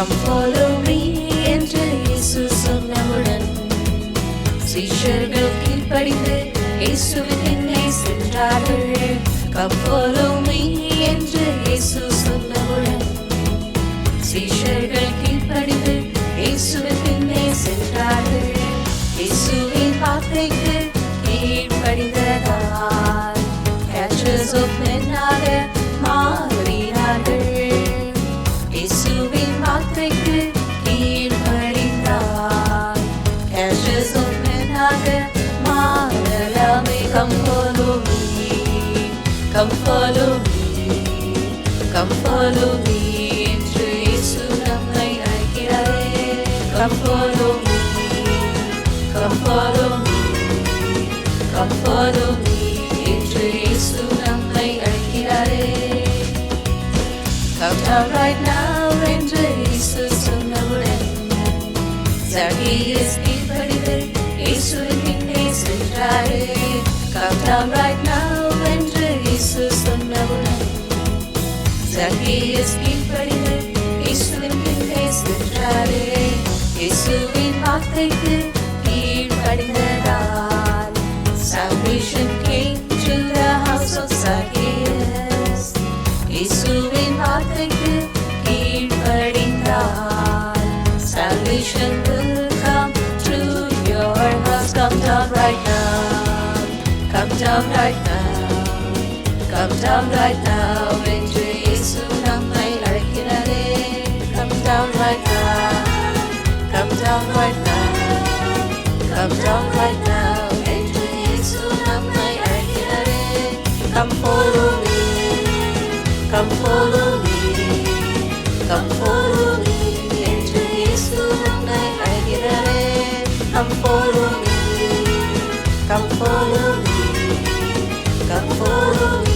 Come follow me என்று இயேசு சொன்னவுடன் சீஷர்கள் கீழ்ப்படிந்து இயேசுவின் பின்னே சென்றார்கள். Come follow me என்று இயேசு சொன்னவுடன் சீஷர்கள் கீழ்ப்படிந்து இயேசுவின் பின்னே சென்றார்கள். இயேசுவின் வார்த்தைக்கு கீழ்ப்படிந்ததால் catchers of men ஆக மாறினார்கள். இயேசுவின் வார்த்தைக்கு கீழ்ப்படிந்தால் catchers of men ஆக மாறலாமே. Come follow me, come follow me, come follow me என்று இயேசு நம்மை அழைக்கிறாரே. Come follow me, come follow me, come follow me என்று இயேசு நம்மை அழைக்கிறாரே. Come down right now என்று இயேசு சொன்னவுடன் Zacchaeus கீழ்ப்படிந்து இயேசுவின் பின்னே சென்றாரே. Come down right now என்று இயேசு சொன்னவுடன் Zacchaeus கீழ்ப்படிந்து இயேசுவின் பின்னே சென்றாரே. இயேசுவின் வார்த்தைக்கு கீழ்ப்படிந்ததால் salvation came to the house of Zacchaeus. இயேசுவின் வார்த்தைக்கு கீழ்ப்படிந்தால் salvation will come to your house. Come down right now, come down right now, come down right now என்று இயேசு நம்மை அழைக்கிறாரே. Come down right now, come down right now, come down right now என்று இயேசு நம்மை அழைக்கிறாரே. Come follow me, come follow me, come follow me என்று இயேசு நம்மை அழைக்கிறாரே. Come follow me, come follow me, come follow me